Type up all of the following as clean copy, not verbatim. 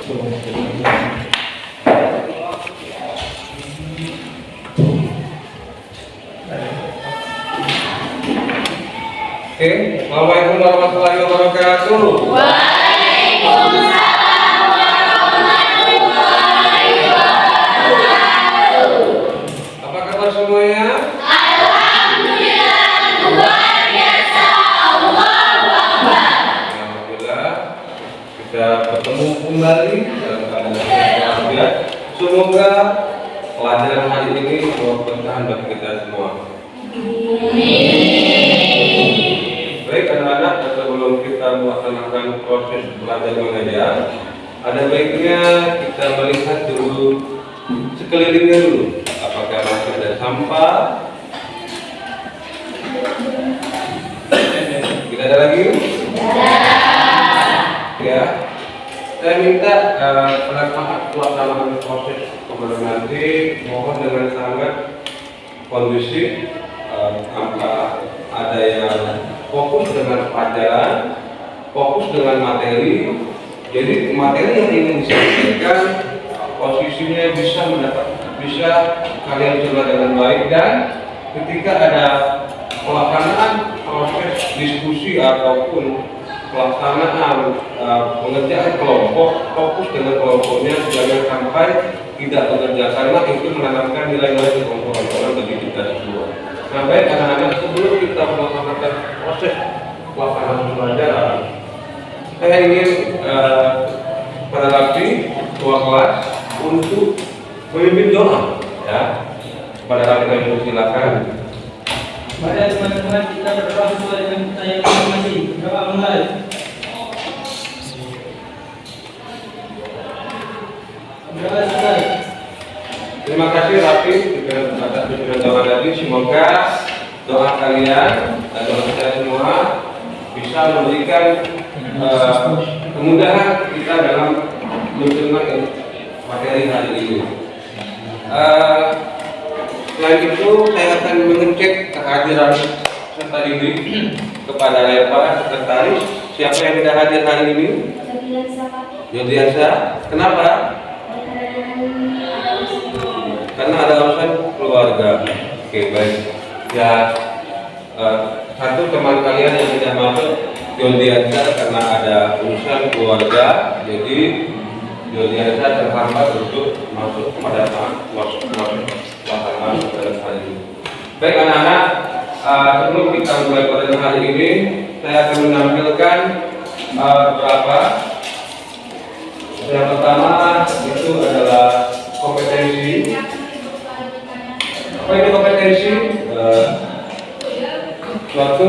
Oke, Assalamualaikum warahmatullahi wabarakatuh. Waalaikumsalam warahmatullahi wabarakatuh. Apa kabar semuanya? Alhamdulillah, luar biasa. Allahu Akbar. Alhamdulillah, kita bertemu kembali dalam keadaan sehat. Semoga pelajaran hari ini berberkah bagi kita semua. Baik anak-anak, sebelum kita melaksanakan proses belajar mengajar, ada baiknya kita melihat dulu sekelilingnya dulu. Apakah masih ada sampah? Tidak ada lagi? Ya. Saya minta pada saat pelaksanaan proses kemudian nanti mohon dengan sangat kondusif, tanpa ada yang fokus dengan pelajaran, fokus dengan materi. Jadi materi yang ingin disampaikan posisinya bisa kalian coba dengan baik, dan ketika ada pelaksanaan proses diskusi ataupun pelaksanaan pengerjaan kelompok, fokus dengan kelompoknya, jangan sampai tidak bekerja, karena itu menanamkan nilai-nilai kelompok-kelompokan bagi kita semua. Nah, baik anak-anak, sebelum kita melaksanakan proses pelaksanaan pembelajaran, saya ingin pada rapi ketua kelas untuk memimpin doa, ya. Pada rapi kami silakan. Mari teman-teman kita berdoa sesuai dengan kita yang masing-masing. Doa mulai. Doa selesai. Terima kasih Rafi atas pimpinan doa tadi. Semoga doa kalian dan doa kita semua bisa memberikan kemudahan kita dalam mencerna materi hari ini. Selain itu, saya akan mengecek kehadiran peserta didik kepada Eva sekretaris. Siapa yang tidak hadir hari ini? Yodiansa. Kenapa? Karena ada urusan keluarga. Oke, baik. Ya, satu teman kalian yang tidak masuk, Yodiansa, karena ada urusan keluarga, jadi Yodiansa terhambat untuk masuk pada saat pelaksanaan pada hari ini. Baik anak-anak, sebelum kita mulai pada hari ini, saya akan menampilkan beberapa. Yang pertama itu adalah kompetensi. Apa itu kompetensi? Suatu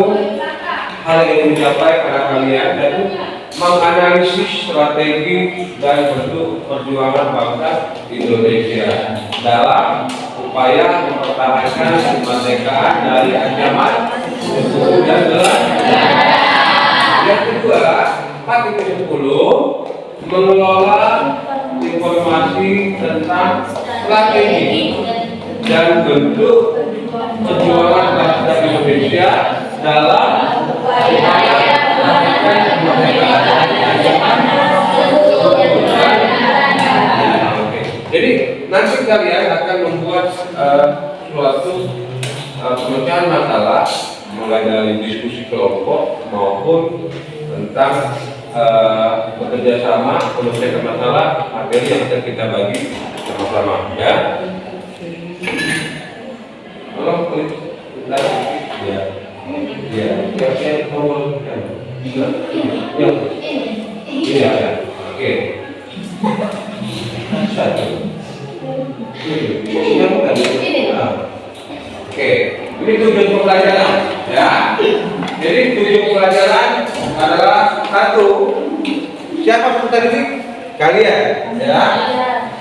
hal yang dicapai pada kalian, yaitu menganalisis strategi dan bentuk perjuangan bangsa Indonesia dalam upaya mempertahankan kemerdekaan dari ancaman suku dan Belanda. Yang kedua, 4.10 mengelola informasi tentang strategi dan bentuk perjuangan bangsa Indonesia dalam upaya mempertahankan kemerdekaan dari ancaman suku dan Belanda. Jadi nanti kalian akan membuat suatu pemecahan masalah, mulai dari diskusi kelompok maupun tentang bekerja sama menyelesaikan masalah materi yang akan kita bagi sama-sama, ya. Tolong klik ya, ya, saya mau ya, ya, oke. Satu. Oke, ini tujuan pembelajaran, ya. Jadi tujuan pembelajaran adalah satu. Siapa peserta didik? Kalian, ya.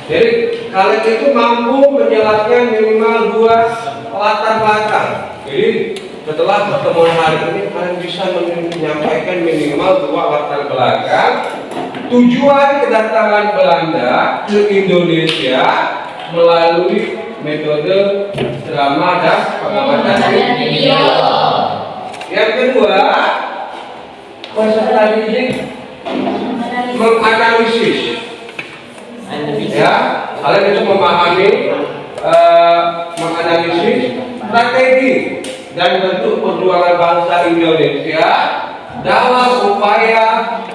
Jadi kalian itu mampu menjelaskan minimal 2 latar belakang. Jadi setelah pertemuan hari ini kalian bisa menyampaikan minimal 2 latar belakang tujuan kedatangan Belanda ke Indonesia melalui metode drama dan pengamatan video. Yang kedua, peserta didik menganalisis Ya, kalian bisa memahami, menganalisis strategi dan bentuk perjuangan bangsa Indonesia dalam upaya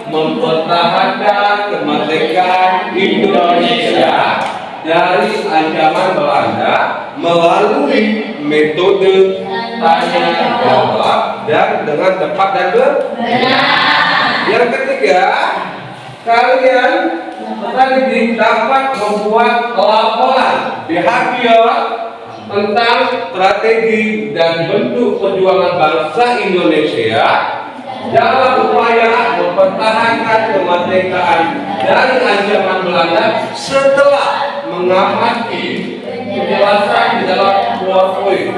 mempertahankan kemerdekaan Indonesia dari ancaman Belanda melalui metode tanya jawab dan dengan tepat dan benar. Yang ketiga, kalian tadi dapat membuat laporan behavior tentang strategi dan bentuk perjuangan bangsa Indonesia dalam upaya mempertahankan kemerdekaan dari ancaman Belanda setelah mengamati penjelasan di dalam PowerPoint.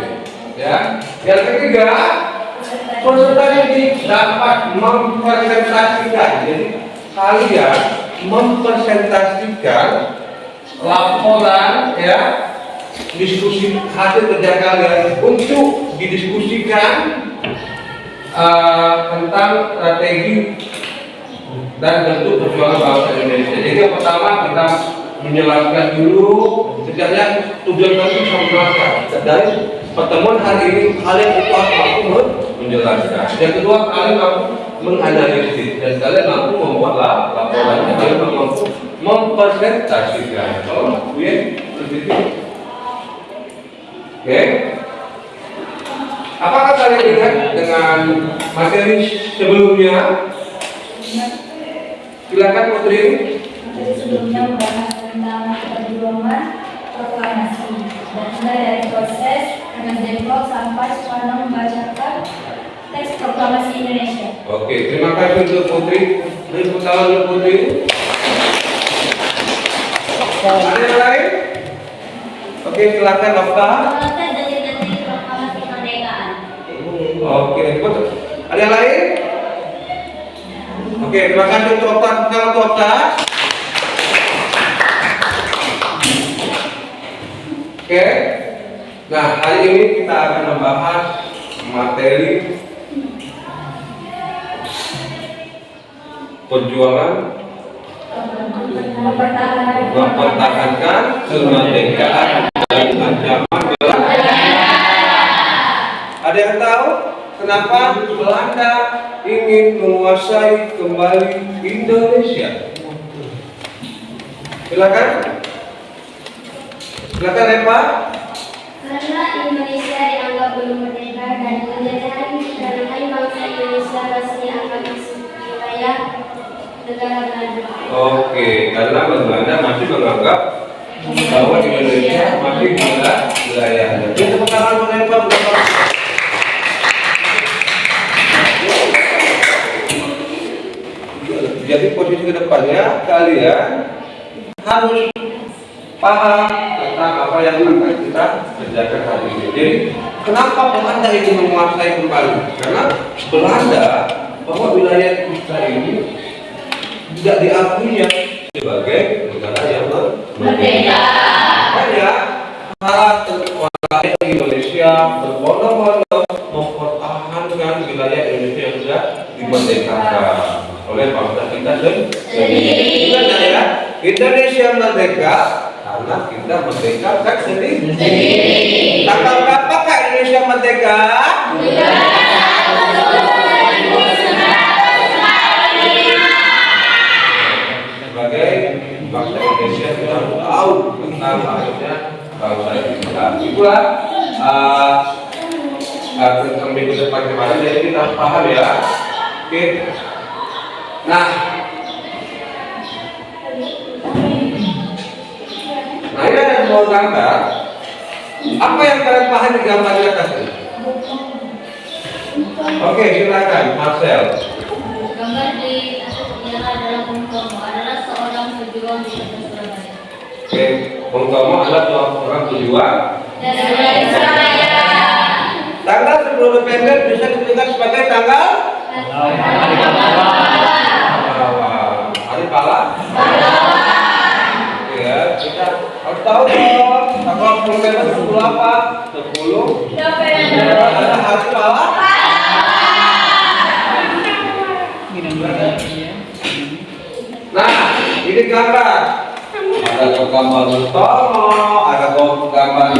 Ya. Yang ketiga, peserta ini dapat mempresentasikan. Jadi kalian mempresentasikan laporan, ya, diskusi hasil kerja kalian untuk didiskusikan tentang strategi dan bentuk perjuangan bangsa Indonesia. Jadi yang pertama kita menjelaskan dulu sebenarnya tujuan kami menjelaskan dari pertemuan hari ini kalian itu mampu menjelaskan. Yang kedua kalian mampu menganalisis dan kalian mampu membuat laporan. Kalian mampu mempresentasikan. Kalau mampu ya sedikit. Oke. Apakah kalian ingat dengan materi sebelumnya? Silakan Putri. Sebelumnya membahas tentang perjuangan proklamasi dan mulai dari proses Depok sampai Soekarno membacakan teks proklamasi Indonesia. Oke, terima kasih untuk Putri. Tepuk tangan untuk Putri. Ada yang lain? Oke, silakan daftar. Mengenai detik-detik proklamasi kemerdekaan. Oke, betul. Ada yang lain? Oke, terima kasih untuk Okta. Kalau untuk Okta. Oke. Nah, hari ini kita akan membahas materi perjuangan mempertahankan kemerdekaan dari ancaman Belanda. Ada yang tahu kenapa Belanda ingin menguasai kembali Indonesia? Silakan. Silakan Eva. Karena Indonesia dianggap belum merdeka dan penjajahan bangsa Indonesia masih dianggap masuk wilayah negara Belanda. Oke, karena Belanda masih menganggap bahwa Indonesia masih wilayah. Jadi tepuk tangan untuk Eva. Jadi posisi kedepannya kalian harus paham tentang apa yang akan kita kerjakan hari ini. Jadi kenapa Belanda ingin menguasai kembali? Karena Belanda bahwa wilayah kita ini tidak diakuinya sebagai negara yang merdeka. Makanya para warga Indonesia berbondong-bondong mempertahankan wilayah Indonesia yang sudah dimerdekakan oleh bangsa kita sendiri. Ingat ya, Indonesia merdeka karena kita merdeka kan sendiri. Tanggal berapa Kak Indonesia merdeka? Sebagai bangsa Indonesia kita tahu tentang harusnya bangsa kita. Itulah tentang minggu depan kemarin, jadi kita paham ya. Oke. Nah, ini ada sebuah gambar. Apa yang kalian paham di gambar di atas ini? Oke, silakan, Marcel. Gambar di atas adalah Bung Tomo, adalah seorang pejuang di Surabaya. Oke, Bung Tomo adalah seorang pejuang Dari Surabaya. Tanggal sebelum independen bisa ditentukan sebagai tanggal Hari Pahlawan. Ya, kita harus tahu dong. Tanggal 10 November 10 apa? 10 November adalah Hari Pahlawan. Nah, ini gambar. ada gambar Tomo, ada gambar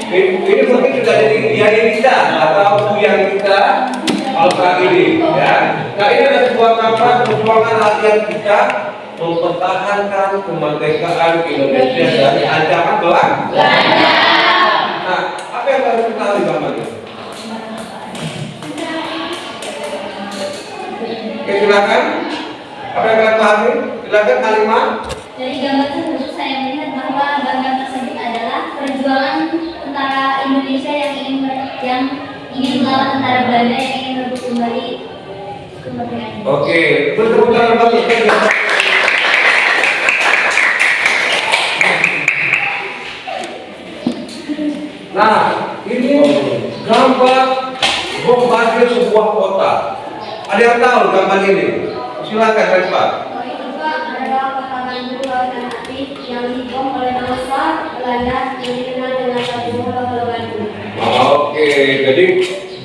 ini mungkin sudah jadi kita atau yang kita kalau saat ini ya. Nah ini adalah sebuah gambar perjuangan rakyat kita mempertahankan kemerdekaan Indonesia dari ancaman Belanda. Nah, apa yang harus kita lihat gambar ini? Oke, silakan. Apa yang kalian pahami? Silakan kalimat. Dari gambar tersebut saya melihat bahwa gambar tersebut adalah perjuangan tentara Indonesia yang ingin melawan tentara Belanda yang ingin merebut kembali kemerdekaan. Oke, bertepuk tangan bagi kita. Nah, ini gambar bombardir sebuah kota. Ada yang tahu gambar ini? Silakan, Pak. Itu adalah kota Bandung Lautan Api yang dibom oleh bangsa Belanda yang dikenal dengan Kampung Halo Bandung. Oke, jadi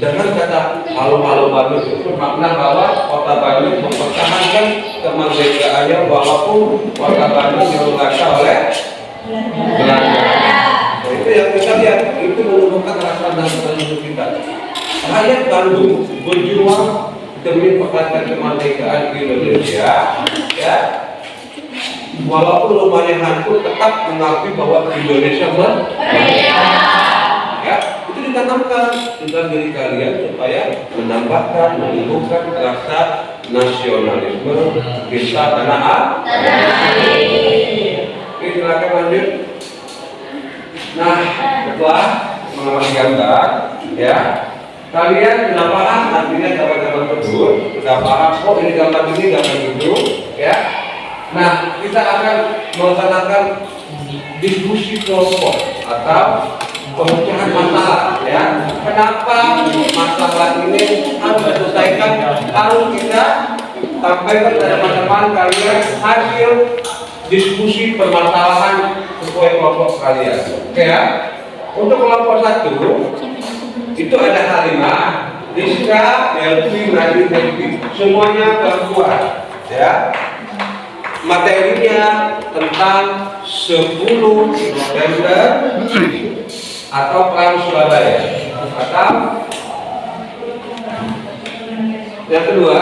dengan kata halo-halo Bandung itu makna bahwa kota Bandung mempertahankan kemerdekaannya walaupun kota Bandung dilanda oleh Belanda. Nah, itu yang kita lihat, itu menunjukkan rasa nasionalisme kita. Rakyat Bandung berjuang demi pertahanan kemerdekaan Indonesia, ya. Walaupun rumahnya hancur, tetap mengakui bahwa Indonesia merdeka. Ya, itu ditanamkan dalam diri kalian supaya menambahkan, menumbuhkan rasa nasionalisme kita tanah air. Oke, silakan lanjut. Nah, setelah mengamati gambar, ya, kalian sudah paham artinya gambar-gambar tersebut, sudah paham kok ini gambar ini, gambar itu, ya. Nah, kita akan melaksanakan diskusi kelompok atau pemecahan masalah, ya. Kenapa masalah ini harus diselesaikan? Harus kita sampaikan kepada teman-teman kalian hasil diskusi permasalahan sesuai kelompok kalian. Oke ya. Untuk kelompok 1 itu ada Halimah, Rizka, Elvi, Nadine, Devi, semuanya perempuan, ya. Materinya tentang 10 November atau Perang Surabaya. Atau yang kedua,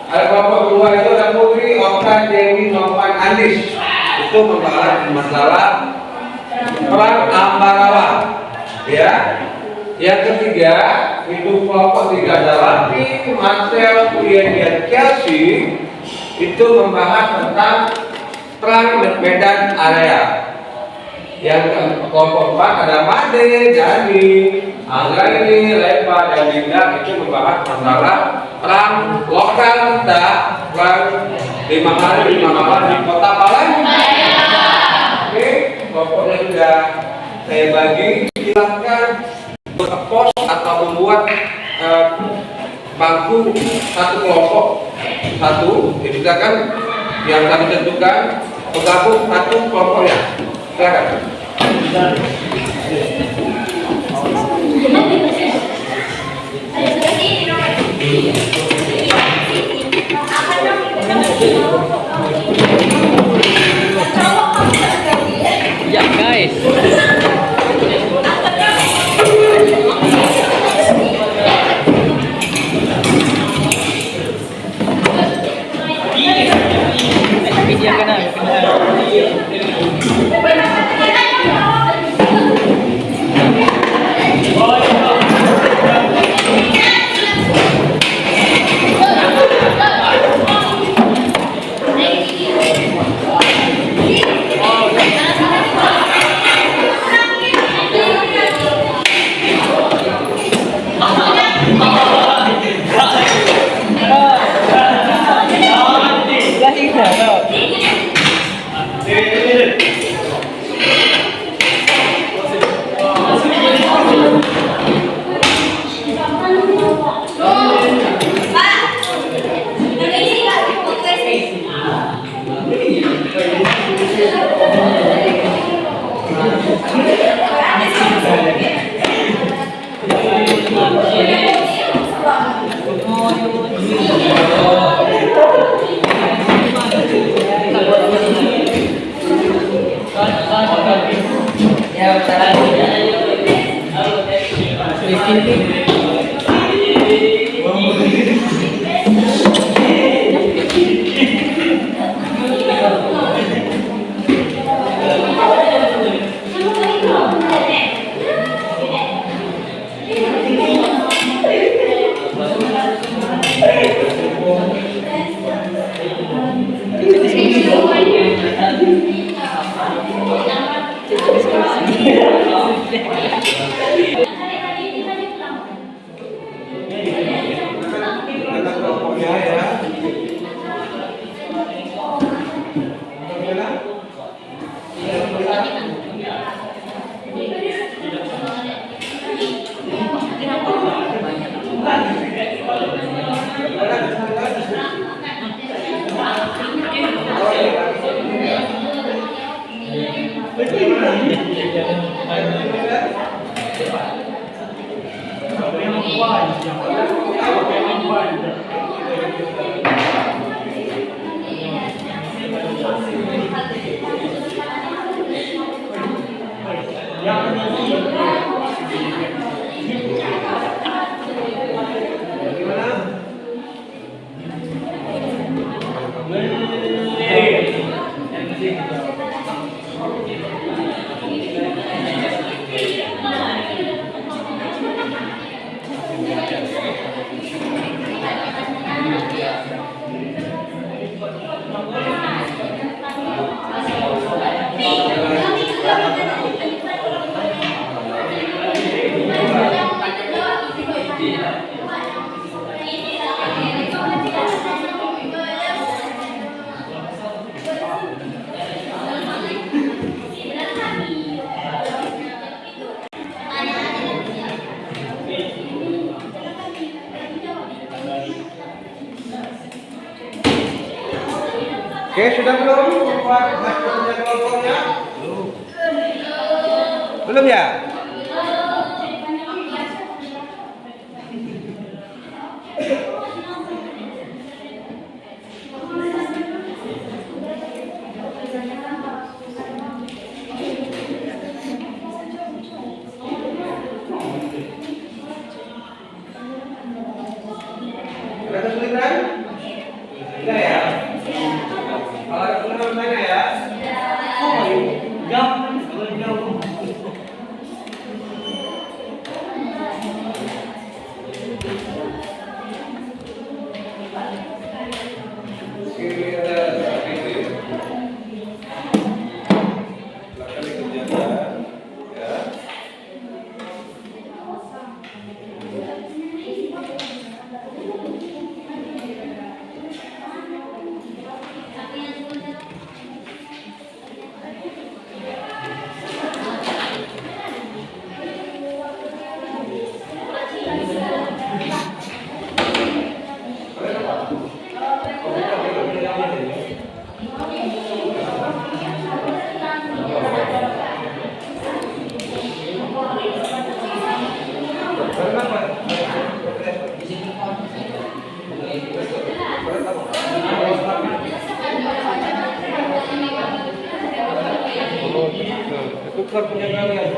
ada kelompok kedua itu ada Putri, Okta, Dewi, Novan, Andis. Itu membahas masalah Perang Ambarawa, ya. Yang ketiga itu kelompok 3 adalah Tim, Marcel, Uyen, dan Chelsea. Itu membahas tentang Perang Medan Area. Yang kelompok 4 ada Made, Dani, Anggraini, Lepa, dan Dinda. Itu membahas masalah perang lokal kita, perang 5 hari 5 malam di Kota Palembang. Oke, kelompoknya sudah saya bagi. Silakan pos atau membuat bangku satu kelompok satu, jadi silakan yang kami tentukan bergabung satu kelompoknya. Silakan. Ya guys. Media ka na. Lasing na. Oke, sudah belum membuat hasilnya kelompoknya? Belum ya? Ada kesulitan? Tidak ya? Kalau ada kesulitan tanya ya. Ini ada seperti ini. Silakan dikerjakan. Ya. Tukar punya kalian.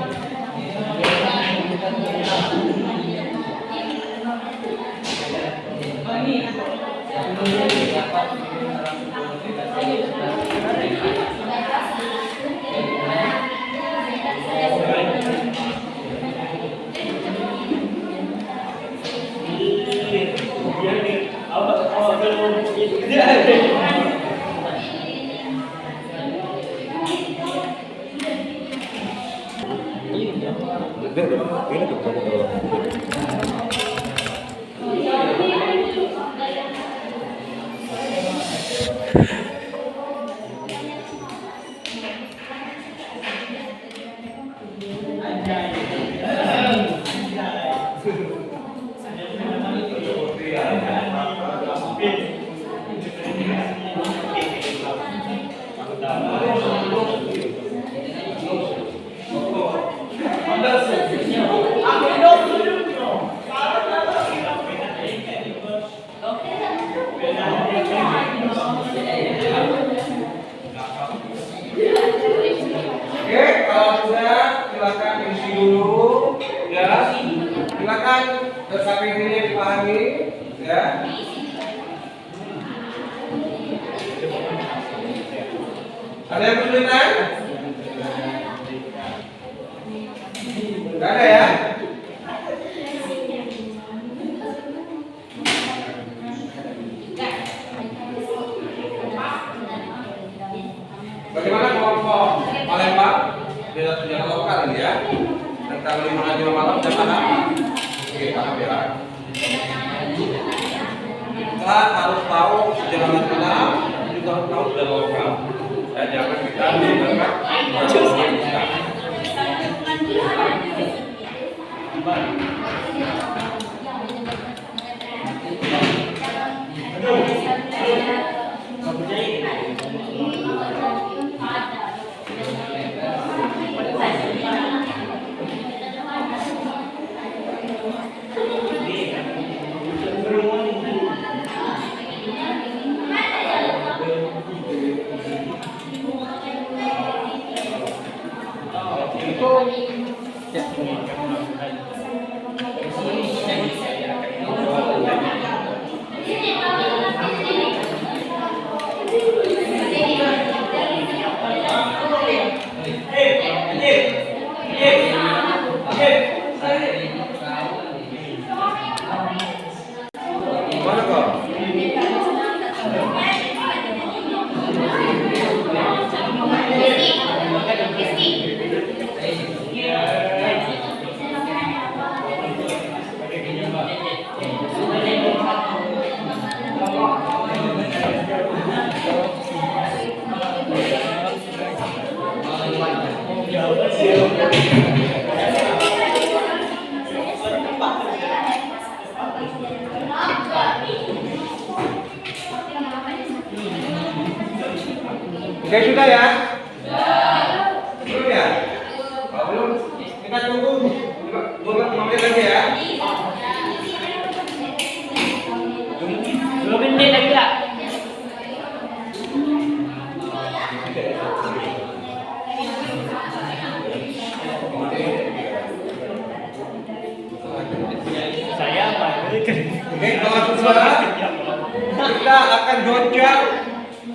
Oke, kalau sudah silakan isi dulu, ya. Silakan SKPD-nya dipahami, ya. Ada yang kesulitan? Tidak ada ya? Bagaimana kelompok Palembang? Jangan lokal ini ya. Tentang 5 malam dan paham. Oke, paham ya. Kita harus tahu sejarah nasional, juga harus tahu sejarah lokal. Dan jangan kita menggunakan Mana kau? Oke, sudah ya? Belum ya? Oh, belum. Kita tunggu 5 menit lagi ya. 2 menit lagi lah. Saya apa? Oke, saudara, kita akan goncang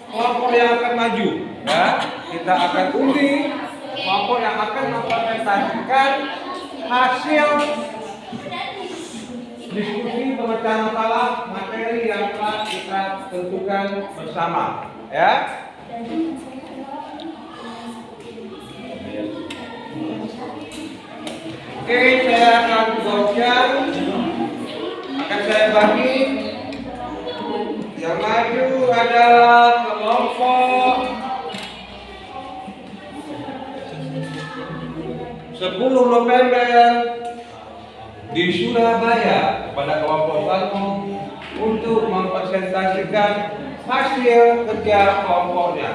kelompok yang akan maju. Ya, kita akan undi kelompok yang akan mempresentasikan hasil diskusi pemecahan masalah materi yang telah kita tentukan bersama. Ya. Oke, saya akan goncang. Akan saya bagi. Yang maju adalah kelompok 10 November di Surabaya kepada kelompok 1 untuk mempresentasikan hasil kerja kelompoknya.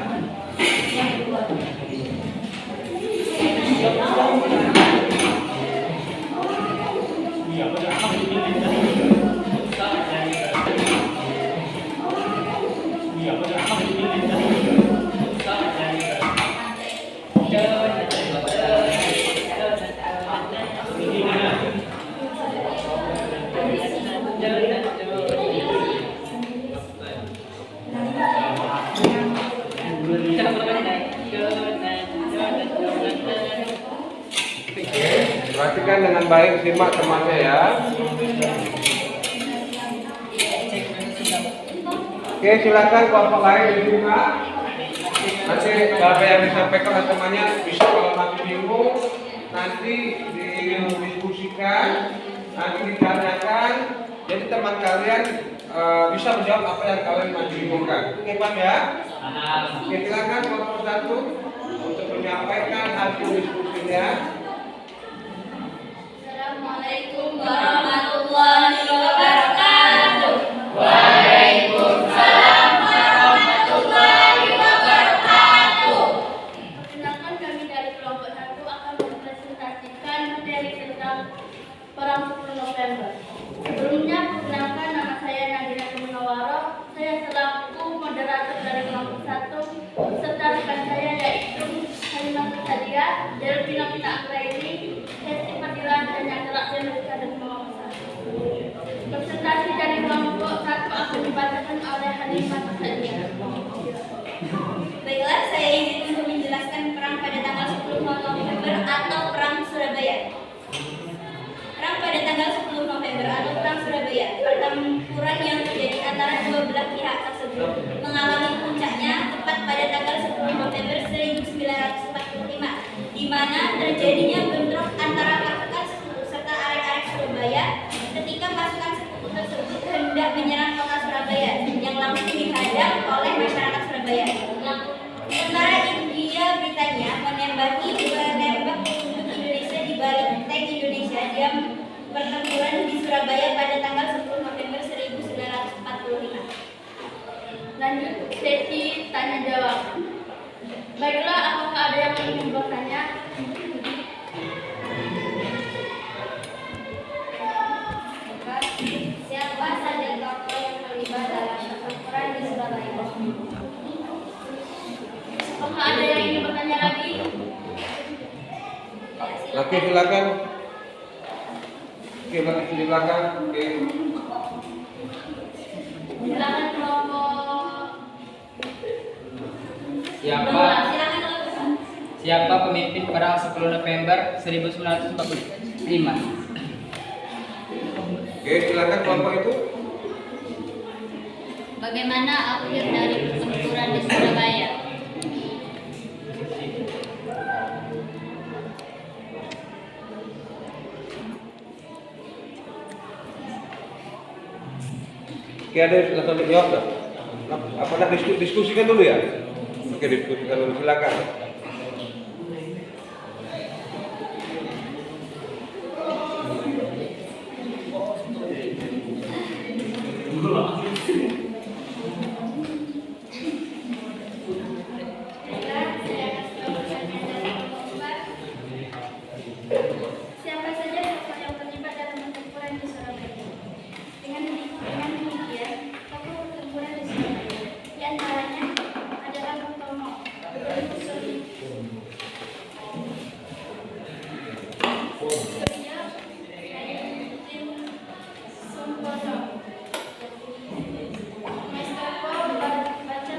Perhatikan dengan baik, simak temannya ya. Oke, silakan kelompok lain diterima. Nanti apa yang disampaikan oleh temannya bisa kalau masih bingung nanti didiskusikan, nanti ditanyakan. Jadi teman kalian bisa menjawab apa yang kalian masih bingungkan. Oke, paham ya? Oke, silakan kelompok 1 untuk menyampaikan hasil diskusinya. Assalamualaikum warahmatullahi wabarakatuh. Waalaikumsalam warahmatullahi wabarakatuh. Perkenalkan, kami dari kelompok 1 akan mempresentasikan materi tentang Perang 10 November. Sebelumnya, perkenalkan, nama saya Nadira Munawwaroh. Saya selaku moderator dari kelompok 1 serta rekan saya yaitu Halimah Sadia, Delvina Pina Akraini, Hesti Fadilan, dan yang terakhir Nusa dan Muhammad. Presentasi dari kelompok 1 akan dibacakan oleh Halimah Sadia. Baiklah, saya ingin untuk menjelaskan perang pada tanggal 10 November atau Perang Surabaya. Perang pada tanggal 10 November atau Perang Surabaya, pertempuran yang terjadi antara dua belah pihak tersebut mengalami puncaknya tepat pada tanggal 10 November 1945, di mana terjadinya bentrok antara pasukan sekutu serta arek-arek Surabaya ketika pasukan sekutu tersebut hendak menyerang kota Surabaya yang langsung dihadang oleh masyarakat Surabaya. Sementara India Britania menembak penduduk Indonesia di balik tank Indonesia dalam pertempuran di Surabaya pada tanggal 10 November 1945. Lanjut sesi tanya jawab. Baiklah, apakah ada yang ingin bertanya? Siapa saja tokoh yang terlibat dalam pertempuran di Surabaya? Apakah ada yang ingin bertanya lagi? Oke, silakan Oke, di belakang. Oke. Silakan kelompok Siapa Silakan kelompok. siapa pemimpin perang 10 November 1945? Oke, silakan kelompok itu. bagaimana akhir dari pertempuran di Surabaya? Oke, ada langsung dijawab dah. Apa nak diskusikan dulu ya? Oke, diskusikan dulu, silakan. Siapa saja tokoh yang terlibat dalam pertempuran di Surabaya? Dengan demikian, tokoh pertempuran di Surabaya di antaranya adalah Bung Tomo, Suryo, Tim Sumpono, Mestoko, Baca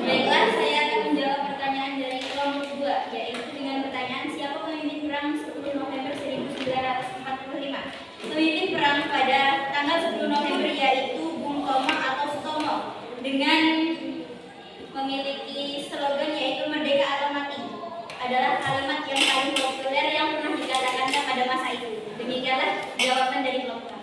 Baiklah, saya akan menjawab pertanyaan dari kelompok 2, yaitu dengan pertanyaan siapa pemimpin perang 10 November 1945. Pemimpin perang pada tanggal 10 November yaitu Bung Tomo atau Sutomo dengan memiliki slogan yaitu Merdeka atau Mati. Adalah kalimat yang paling populer yang pernah dikatakan pada masa itu. Demikianlah jawaban dari kelompok kami.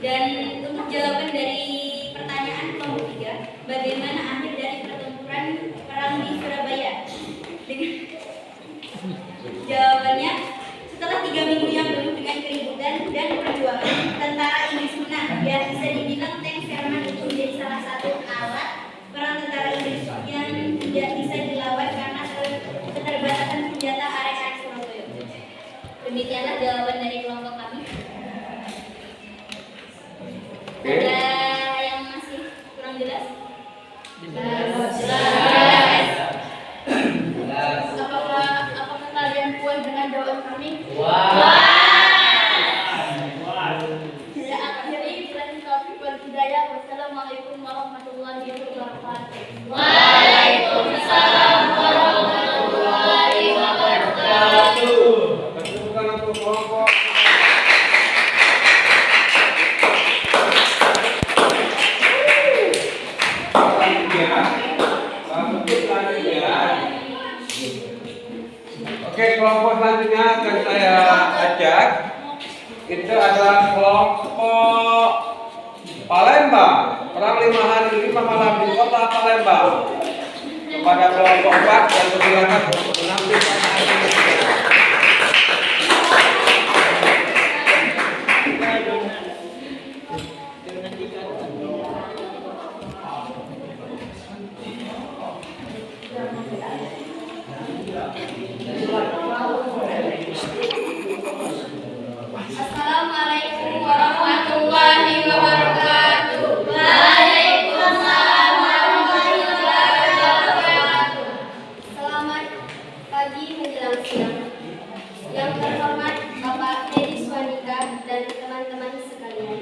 Dan untuk jawaban dari pertanyaan kelompok 3, bagaimana akhir dari pertempuran perang di Surabaya? Dengan jawabannya, setelah 3 minggu yang penuh dengan keributan dan perjuangan, tentara Inggris menang. Ya, bisa dibilang tank Sherman itu menjadi salah satu alat perang tentara Inggris yang tidak bisa dilawan karena keterbatasan senjata arek-arek Surabaya. Demikianlah jawaban dari kelompok kami. Oke. Ada yang masih kurang jelas? Jelas. Apakah kalian puas dengan jawaban kami? Saya akhiri bilang taufiq wal hidayah. Wassalamualaikum warahmatullahi wabarakatuh. Waalaikumsalam warahmatullahi wabarakatuh. Tepuk tangan untuk kelompok. Oke, kelompok selanjutnya akan saya ajak. Itu adalah kelompok Palembang. Perang 5 malam di kota Palembang. Kepada kelompok 4 dan persilakan untuk menampilkan hasilnya. Assalamualaikum warahmatullahi wabarakatuh. Waalaikumsalam warahmatullahi wabarakatuh. Selamat pagi menjelang siang. Yang terhormat Bapak Edi Swanika dan teman-teman sekalian.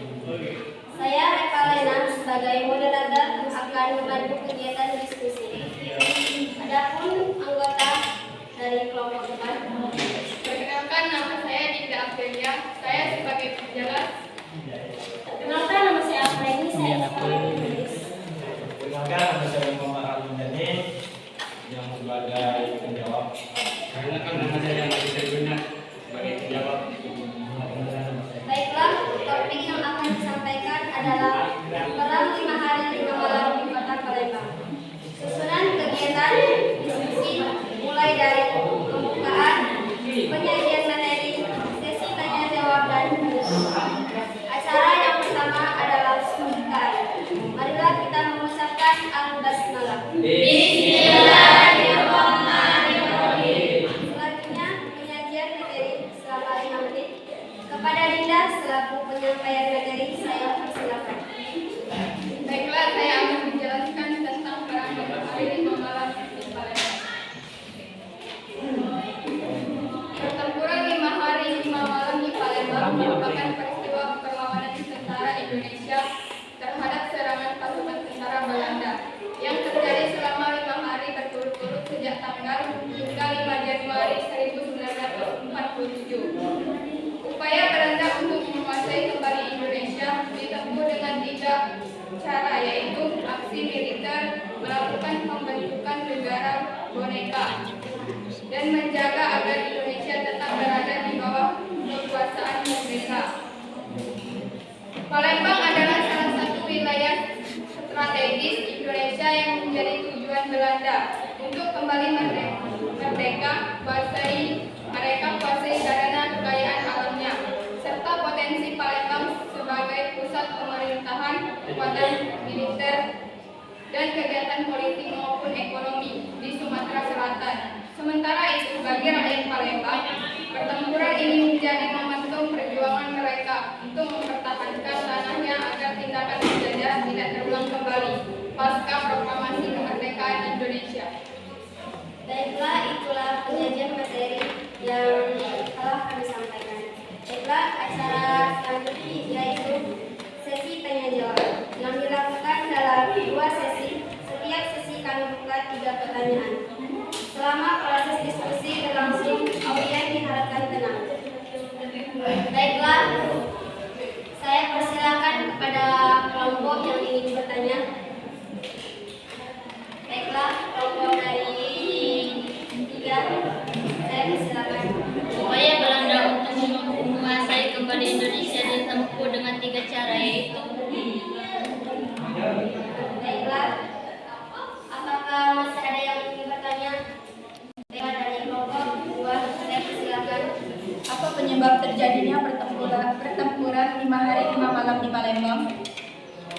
Saya Reka Lena sebagai moderator akan membantu kegiatan diskusi. Adapun anggota dari kelompok depan. Perkenalkan, nama saya Dinda Aprilia. Saya sebagai penjelas. Perkenalkan, nama saya Apreni, saya sebagai penulis. Perkenalkan, nama saya Muhammad Al-Mundani yang sebagai penjawab. Perkenalkan, nama saya Adi Terguna sebagai penjawab. Baiklah, topik yang akan disampaikan adalah Perang 5 Hari 5 Malam di Kota Palembang. Susunan kegiatan diskusi mulai dari pembukaan, penyajian materi, sesi tanya jawab dan penutupan. Acara yang pertama adalah pembukaan. Marilah kita mengucapkan al-basmalah. Selanjutnya penyajian materi selama 5 menit. Kepada Dinda selaku penyampaian materi, saya persilakan. Baiklah, saya akan menjelaskan tentang perang 5 hari 5 malam di Palembang. Pertempuran 5 hari 5 malam di Palembang merupakan peristiwa perlawanan tentara Indonesia terhadap serangan pasukan tentara Belanda yang terjadi selama 5 hari berturut-turut sejak tanggal hingga 5 Januari 1947. Upaya Belanda untuk menguasai kembali Indonesia ditempuh dengan 3 cara, yaitu aksi militer, melakukan pembentukan negara boneka, dan menjaga agar Indonesia tetap berada di bawah kekuasaan merdeka. Palembang adalah salah satu wilayah strategis Indonesia yang menjadi tujuan Belanda untuk kembali merdeka. Mereka kuasai karena kekayaan alamnya serta potensi Palembang sebagai pusat pemerintahan, kekuatan militer, dan kegiatan politik maupun ekonomi di Sumatera Selatan. Sementara itu, bagi rakyat Palembang, pertempuran ini menjadi momentum perjuangan mereka untuk mempertahankan tanahnya agar tindakan penjajah tidak terulang kembali pasca proklamasi kemerdekaan Indonesia. Baiklah, itulah penyajian materi yang telah kami sampaikan. Baiklah, acara selanjutnya yaitu sesi tanya jawab yang dilakukan dalam 2 sesi. Setiap sesi kami buka 3 pertanyaan. Selama proses diskusi berlangsung, audiens diharapkan tenang. Baiklah, saya persilakan kepada kelompok yang ingin bertanya. Baiklah, kelompok dari 3, saya persilakan. Upaya Belanda untuk menguasai kembali Indonesia ditempuh dengan 3 cara, yaitu Baiklah, apakah masih ada yang ingin bertanya? Baiklah, dari kelompok 2, saya persilakan. Apa penyebab terjadinya pertempuran 5 hari 5 malam di Palembang?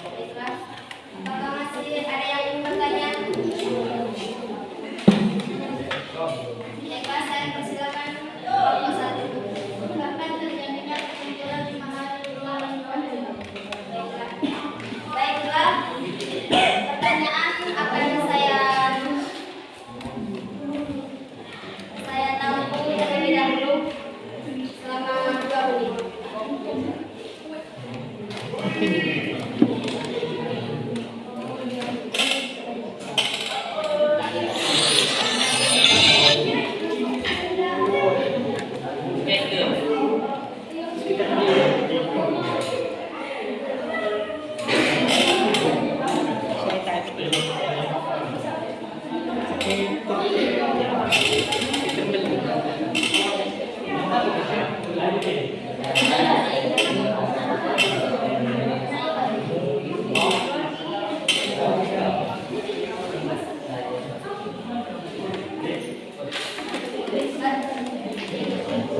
Baiklah, apakah masih ada yang ingin bertanya? Baiklah, saya persilakan kelompok 1. Kapan terjadinya pertempuran 5 hari 5 malam di Palembang? Baiklah, pertanyaan akan saya tampung terlebih dahulu selama 2 menit.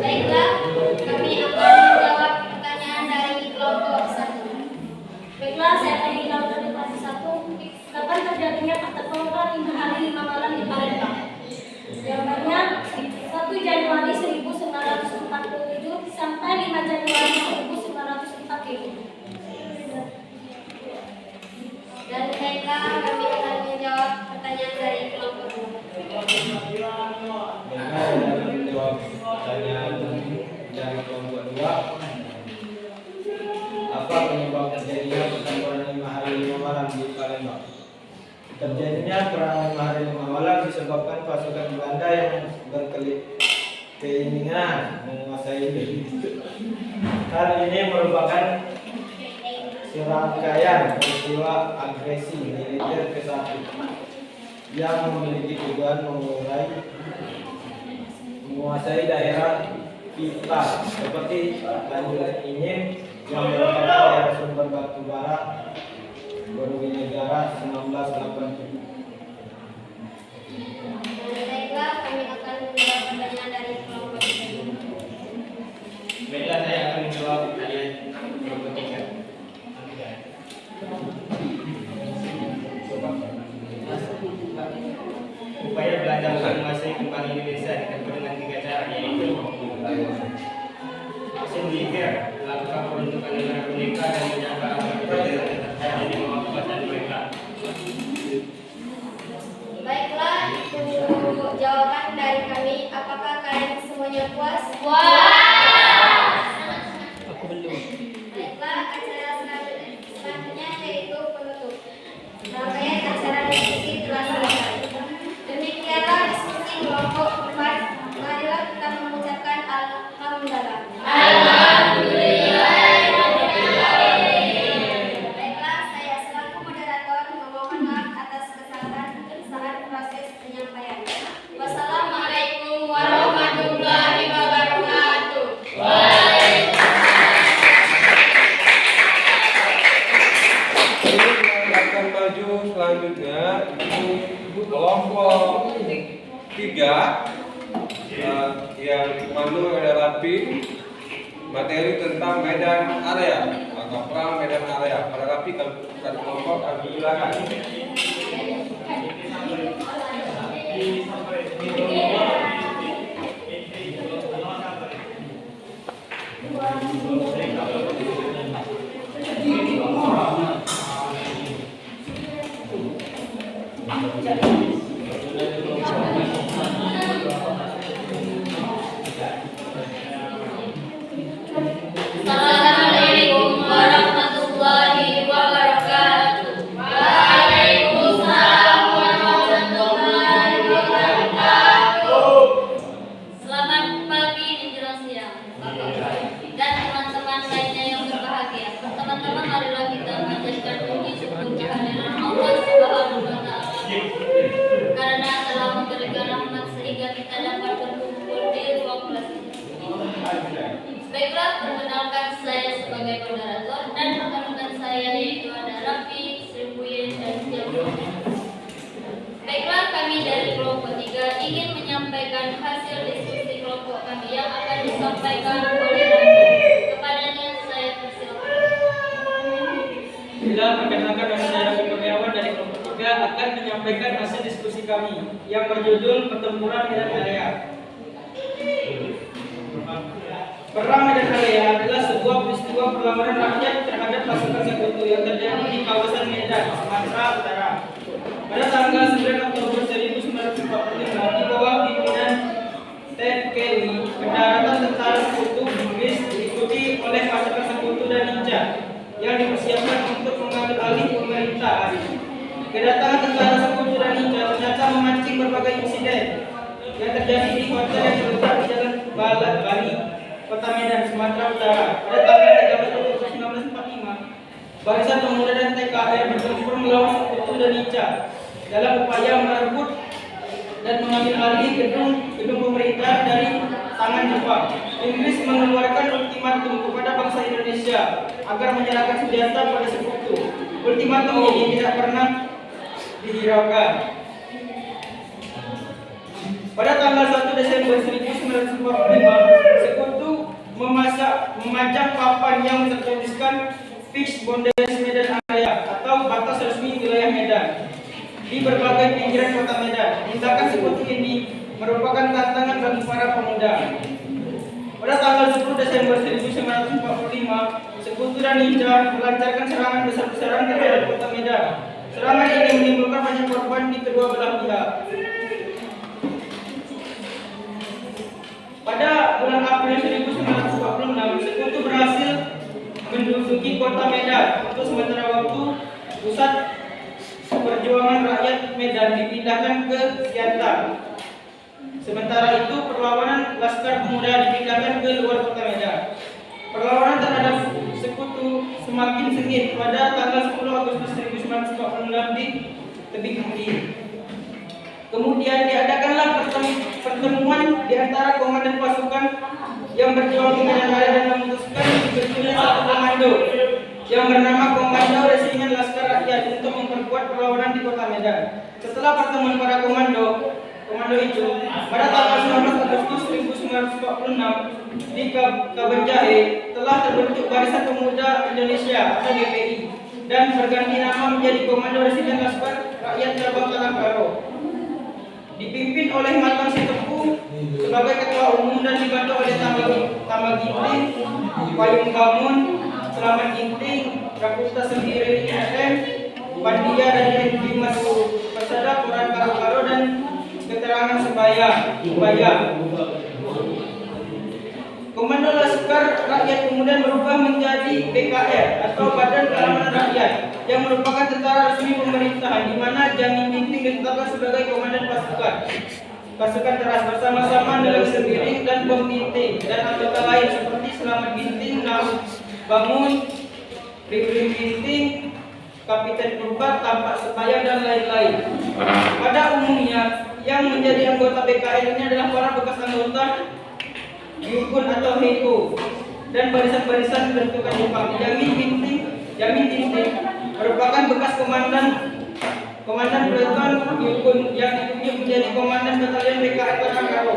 Baiklah, kami akan menjawab pertanyaan dari kelompok 1. Baiklah, saya akan menjawab dari kelompok 1. Kapan terjadinya pertempuran 5 hari 5 malam di Palembang? Jawabannya 1 Januari 1947 sampai 5 Januari 1947. Dan baiklah, kami akan menjawab pertanyaan dari kelompok 2. Menjawab pertanyaan dari kelompok 2. Apa penyebab terjadinya pertempuran 5 hari 5 malam di Palembang? Terjadinya perang 5 hari 5 malam disebabkan pasukan Belanda yang keinginan menguasai Indonesia. Hal ini merupakan serangkaian peristiwa agresi militer ke satu yang memiliki tujuan menguasai daerah kita seperti Tanjung Inying yang merupakan daerah sumber batu bara Berwinegara 1987. Baiklah, kami akan menjawab pertanyaan dari kelompok 3. Baiklah, saya akan menjawab pertanyaan kelompok 3. Upaya Belanda untuk menguasai kembali Indonesia ditempuh dengan 3 cara, yaitu aksi militer, melakukan peruntukan negara boneka, dan menjaga agar terjadi penguasaan mereka. Baiklah, itu jawaban dari kami. Apakah kalian semuanya puas? Baiklah, acara selanjutnya yaitu penutup. Rangkaian acara diskusi telah selesai. Demikianlah diskusi kelompok 4. Marilah kita mengucapkan alhamdulillah. Baiklah, saya selaku moderator memohon maaf atas kesalahan saat proses penyampaian. Wassalamualaikum warahmatullahi wabarakatuh. Ini akan maju selanjutnya itu kelompok 3 yang dipandu oleh Rapi, materi tentang medan area atau perang medan area. Pada Rapi kan kelompok kami silakan. Assalamualaikum warahmatullahi wabarakatuh. Waalaikumsalam warahmatullahi wabarakatuh. Selamat pagi menjelang siang, Bapak dan teman-teman lainnya yang berbahagia. Teman-teman, marilah kita menjadikan puji syukur kehadiran Allah Subhanahu wa Ta'ala karena telah memberikan rahmat sehingga kita dapat berkumpul di ruang kelas ini. Baiklah, perkenalkan saya sebagai moderator dan rekan-rekan saya yaitu ada Rafi, Sri Buyen, dan Jamu. Baiklah, kami dari kelompok 3 ingin menyampaikan hasil diskusi kelompok kami yang akan disampaikan oleh Rafi. Kepadanya saya persilakan. Bila perkenalkan nama saya Rafi Kurniawan dari kelompok 3 akan menyampaikan hasil diskusi kami yang berjudul Pertempuran Medan Area. Perang Medan Area adalah sebuah peristiwa perlawanan rakyat terhadap pasukan sekutu yang terjadi di kawasan Medan, Sumatera Utara. Pada tanggal 9 Oktober 1945 di bawah pimpinan Ted Kelly, pendaratan tentara sekutu Inggris diikuti oleh pasukan sekutu dan ninja yang dipersiapkan untuk mengambil alih pemerintah. Kedatangan tentara sekutu dan ninja ternyata memancing berbagai insiden yang terjadi di hotel yang terletak di Jalan Bali, Kota Medan, Sumatera Utara. Pada tanggal 13 Oktober 1945, barisan pemuda dan TKR bertempur melawan sekutu dan ninja dalam upaya merebut dan mengambil alih gedung pemerintah dari tangan Jepang. Inggris mengeluarkan ultimatum kepada bangsa Indonesia agar menyerahkan senjata pada sekutu. Ultimatum ini tidak pernah dihiraukan. Pada tanggal 1 Desember 1945, sekutu memajang papan yang tertuliskan Fixed Boundaries Medan Area atau batas resmi wilayah Medan di berbagai pinggiran kota Medan. Tindakan sekutu ini merupakan tantangan bagi para pemuda. Pada tanggal 10 Desember 1945, sekutu dan ninja melancarkan serangan besar-besaran terhadap kota Medan. Serangan ini menimbulkan banyak korban di kedua belah pihak. Pada bulan April 1946, sekutu berhasil menduduki kota Medan. Untuk sementara waktu, pusat perjuangan rakyat Sementara itu, perlawanan Laskar Pemuda dipindahkan ke luar kota Medan. Perlawanan terhadap sekutu semakin sengit pada tanggal 10 Agustus 1946 di Tebing Tinggi. Kemudian diadakanlah pertemuan di antara komandan pasukan yang berjuang di Medan Raya dan memutuskan dibentuknya satu komando yang bernama Komando Resimen Laskar Rakyat untuk memperkuat perlawanan di kota Medan. Setelah pertemuan para komando itu pada tanggal 19 Agustus 1946 di Kabanjahe telah terbentuk Barisan Pemuda Indonesia atau GPI dan berganti nama menjadi Komando Resimen Laskar Rakyat Cabang Talang-Karo. Dipimpin oleh Matang Sitepu sebagai ketua umum dan dibantu oleh Tama Ginting, Payung Gamun, Selamat Ginting, Rakusta Sendiri IM, Pandia dan Dimas Persada, Koran Karo-Karo dan Keterangan Sebaya. Komando Laskar Rakyat kemudian berubah menjadi BKR atau Badan Keamanan Rakyat yang merupakan tentara resmi pemerintahan, di mana Jani Ginting ditetapkan sebagai komandan pasukan teras bersama-sama dengan Sembiring dan Bom Ginting dan anggota lain seperti Selamat Ginting, Nam Bangun, Ribrim Ginting, Kapiten Purba, Tampak Sebaya dan lain-lain. Pada umumnya yang menjadi anggota BKR ini adalah para bekas anggota Yukun atau Heko dan barisan-barisan bentukan Jepang. Jamin Ginting merupakan bekas komandan peleton Yukun yang ditunjuk menjadi komandan batalion BKR Talang-Karo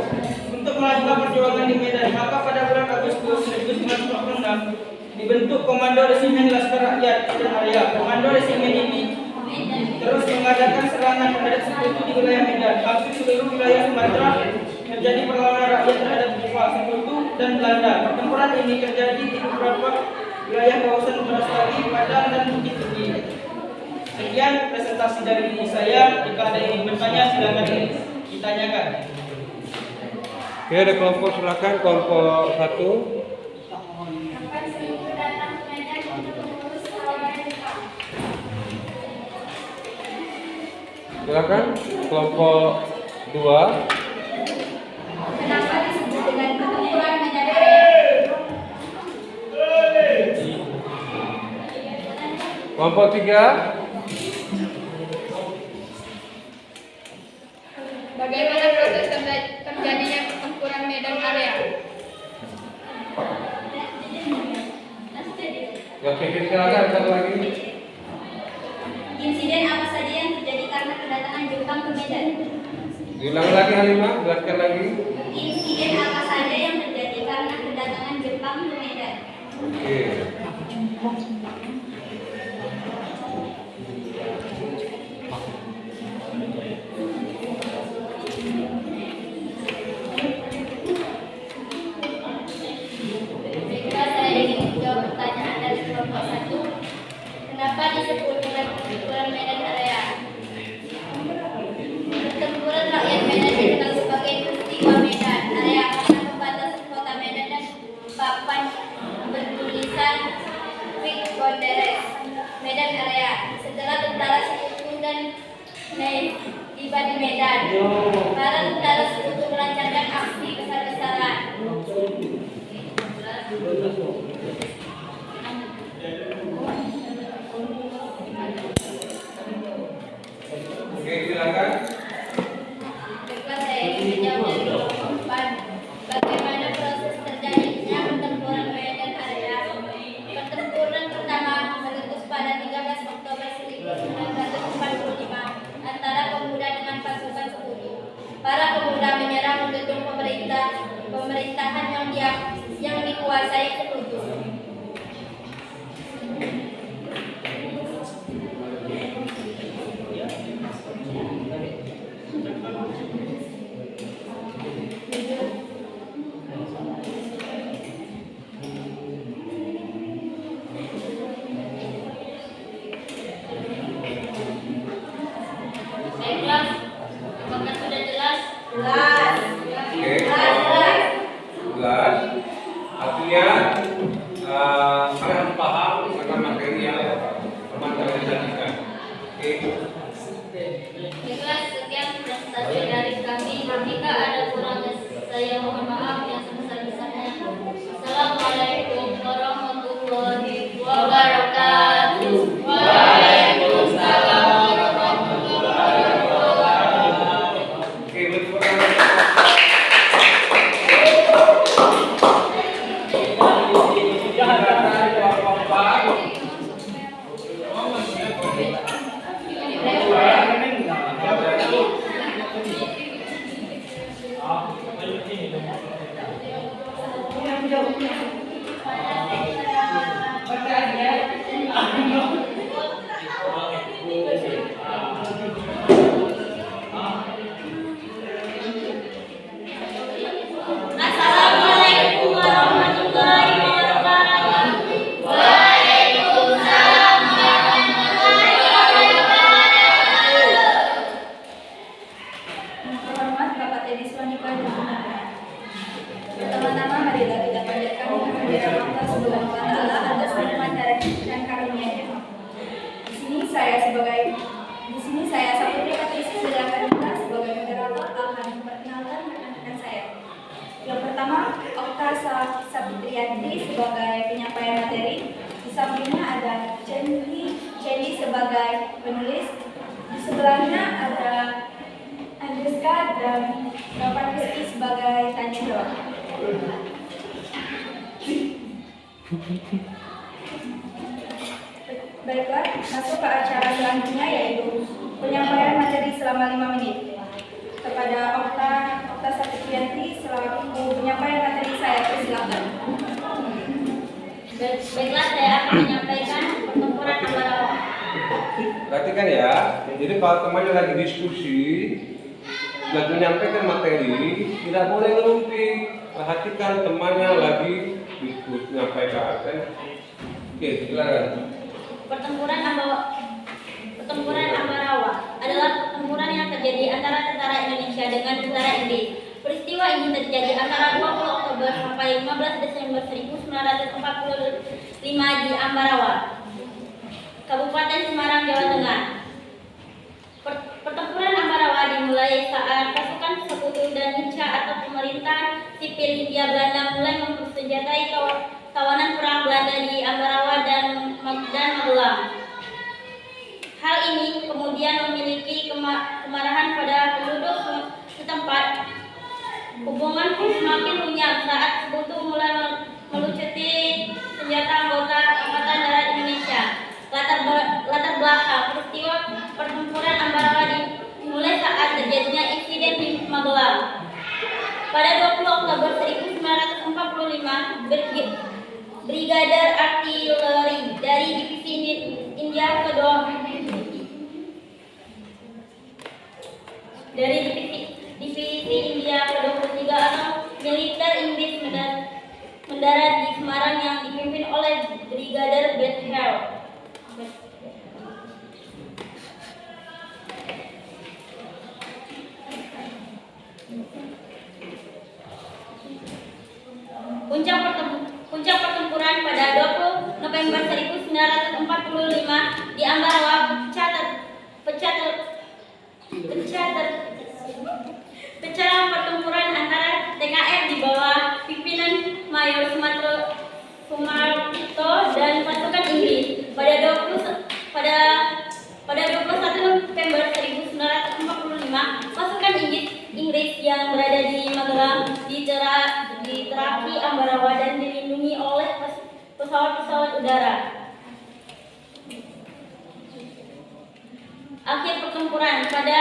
untuk melanjutkan perjuangan di Medan. Maka pada bulan Agustus 1946 dibentuk Komando Resimen Laskar Rakyat Medan Raya. Komando Resimen ini terus mengadakan serangan terhadap sekutu di wilayah Medan. Hampir seluruh wilayah Sumatera terjadi perlawanan rakyat terhadap Jepang, Sekutu, dan Belanda. Pertempuran ini terjadi di beberapa wilayah kawasan Wonosobo, Padang, dan Bukit Tinggi. Sekian presentasi dari saya. Jika ada yang ingin bertanya, silakan ditanyakan. Oke, ada kelompok, silakan kelompok 1. Kapan Seribu datang ke Medan untuk mengurus perlawanan Jepang? Silakan kelompok 2. Kenapa disebut dengan pertempuran Medan Raya? Kelompok 3. Bagaimana proses terjadinya pertempuran Medan Area? Oke, silakan satu lagi. Insiden apa saja yang terjadi karena kedatangan Jepang ke Medan? Diulang lagi Halimah, jelaskan lagi. Insiden apa saja yang terjadi karena kedatangan Jepang ke Medan? Oke. Baiklah, saya ingin menjawab pertanyaan dari kelompok 1. Kenapa disebut dengan pertempuran Medan Area? Pertempuran rakyat Medan dikenal sebagai peristiwa Medan Area karena pembatasan kota Medan dan papan bertulisan Quick Bonderes Medan Area. Setelah tentara sekutu dan tiba di Medan, para tentara sekutu melancarkan aksi besar-besaran. Oke, silakan. Baiklah, saya ingin menjawab dari kelompok 4. Bagaimana proses terjadinya pertempuran Medan Area? Pertempuran pertama meletus pada 13 Oktober 1945 antara pemuda dengan pasukan sekutu. Para pemuda menyerang mendukung pemerintahan yang dikuasai sekutu. Baiklah, apakah sudah jelas? Jelas. Oke. Jelas. Jelas. Artinya kalian harus paham akan materi yang teman kalian sajikan. Oke. Baiklah, sekian presentasi dari kami. Jika ada kurang saya Saputri Patricia Silakanita sebagai moderator akan memperkenalkan rekan-rekan saya. Yang pertama, Okta Saputriyanti sebagai penyampaian materi. Di sampingnya ada Cendi sebagai penulis. Di sebelahnya ada Andreska dan Bapak Rizky sebagai tanya jawab. Baiklah, masuk ke acara selanjutnya yaitu penyampaian materi selama 5 menit. Kepada Okta Saputriyanti selaku penyampaian materi saya persilakan. Baiklah, saya akan menyampaikan pertempuran Ambarawa. Perhatikan ya, jadi kalau temannya lagi diskusi, lagi menyampaikan materi, tidak boleh ngerumpi. Perhatikan temannya lagi diskusi, menyampaikan. Oke, silakan. Pertempuran Ambarawa adalah pertempuran yang terjadi antara tentara Indonesia dengan tentara Inggris. Peristiwa ini terjadi antara 20 Oktober sampai 15 Desember 1945 di Ambarawa, Kabupaten Semarang, Jawa Tengah. Pertempuran Ambarawa dimulai saat pasukan Sekutu dan Hinca atau pemerintahan sipil Hindia Belanda mulai mempersenjatai tawanan perang Belanda di Ambarawa dan Magelang. Hal ini kemudian memiliki kemarahan pada penduduk setempat. Hubungan pun semakin runyam saat Sekutu mulai melucuti senjata anggota Angkatan Darat Indonesia. Latar belakang peristiwa pertempuran Ambarawa dimulai saat terjadinya insiden di Magelang. Pada 20 Oktober 1945, Brigadir Artileri dari Divisi India Kedua atau militer Inggris mendarat di Semarang yang dipimpin oleh Brigadir Bethel. Puncak pertempuran pada 20 November 1945 di Ambarawa pecah pertempuran antara TKR di bawah pimpinan Mayor Sumarto dan pasukan Inggris. Pada 21 November 1945, pasukan Inggris yang berada di Magelang diteraki Ambarawa dan dilindungi oleh pesawat-pesawat udara. Akhir pertempuran pada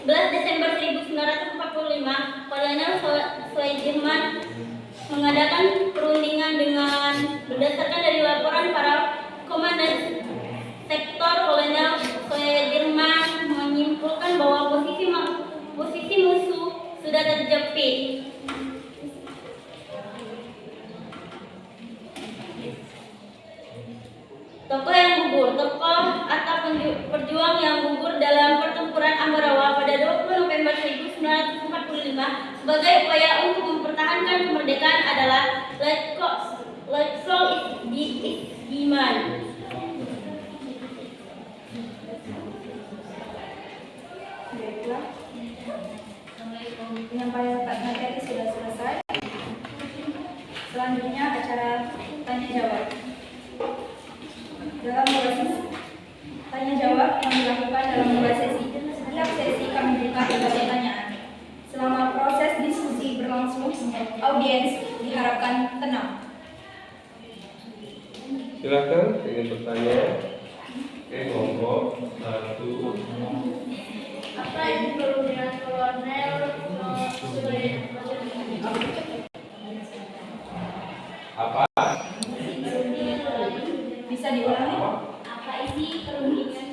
11 Desember 1945, Kolonel Sudirman mengadakan perundingan dengan berdasarkan dari laporan para komandan sektor. Kolonel Sudirman menyimpulkan bahwa posisi musuh sudah terjepit. Tokoh atau perjuang yang gugur dalam pertempuran Ambarawa pada 20 November 1945 sebagai upaya untuk mempertahankan kemerdekaan adalah Letkol Isdiman. Baiklah, penyampaian materi sudah selesai. Selanjutnya acara tanya jawab. Dalam durasi tanya jawab yang dilakukan dalam dua sesi. Setiap sesi kami buka berbagai pertanyaan. Selama proses diskusi berlangsung, audiens diharapkan tenang. Silakan ingin bertanya. Oke, monggo. 1. Apa yang perlu dengan kolonel Apa? Bisa diulangi? Apa isi perundingan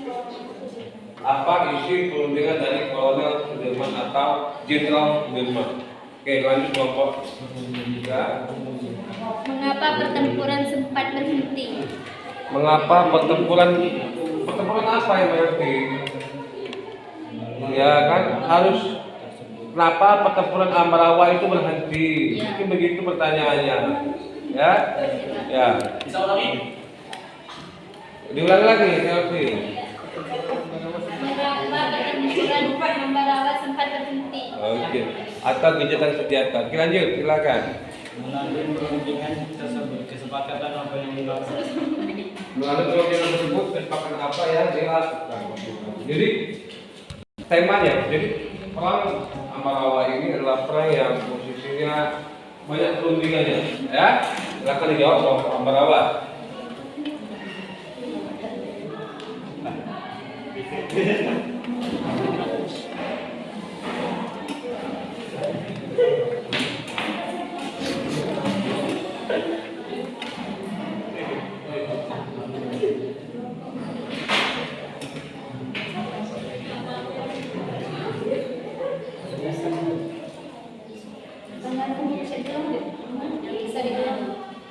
Apa isi perundingan dari Kolonel Sudirman atau Jenderal Sudirman? Oke, lanjut kelompok 3. Mengapa pertempuran sempat berhenti? Mengapa pertempuran apa yang berhenti? Ya kan harus kenapa pertempuran Ambarawa itu berhenti? Mungkin begitu pertanyaannya. Ya. Bisa ulangi? Diulang lagi, Selfie. Merambah ketimburan membarawa sempat berhenti. Oke. Atau kegiatan kegiatan. Oke, lanjut, silakan. Melalui perundingan tersebut kesepakatan apa yang dilakukan. Melalui perundingan tersebut kesepakatan apa yang dilakukan. Jadi temanya, jadi perang Ambarawa ini adalah perang yang posisinya banyak perundingannya, ya. Silakan dijawab kelompok Ambarawa. Bisa dibilang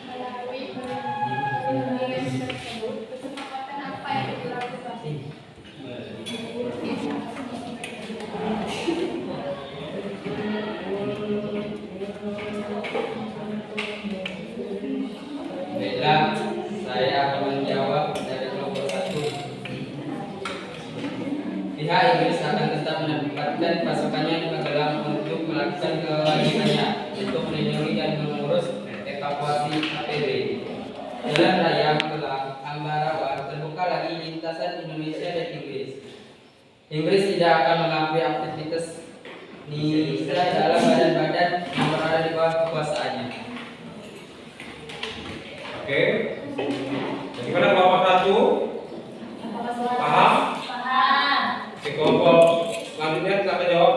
Melalui perundingan tersebut, kesepakatan apa yang dilakukan? Baiklah, saya akan menjawab dari kelompok 1. Pihak Inggris akan tetap menempatkan pasukannya di Magelang untuk melakukan kewajibannya untuk melindungi dan mengurus evakuasi APB. Jalan raya Magelang Ambarawa terbuka lagi lintasan Indonesia dan Inggris. Inggris tidak akan mengakui aktivitas Nisa dalam badan-badan yang berada di bawah kekuasaannya. Oke. Gimana kelompok 1? Paham? Paham. Di kelompok selanjutnya silakan jawab.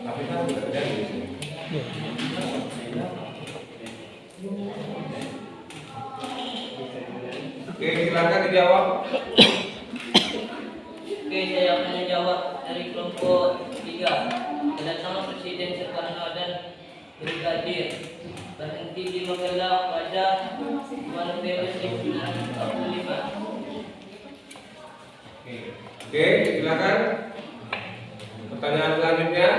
Tapi kan udah terjadi. Oke, silakan dijawab. Oke, saya akan menjawab dari kelompok 3. Kedatangan Presiden Soekarno dan Brigadir berhenti di Magelang pada 2 November 1945. Oke, silakan. Pertanyaan selanjutnya.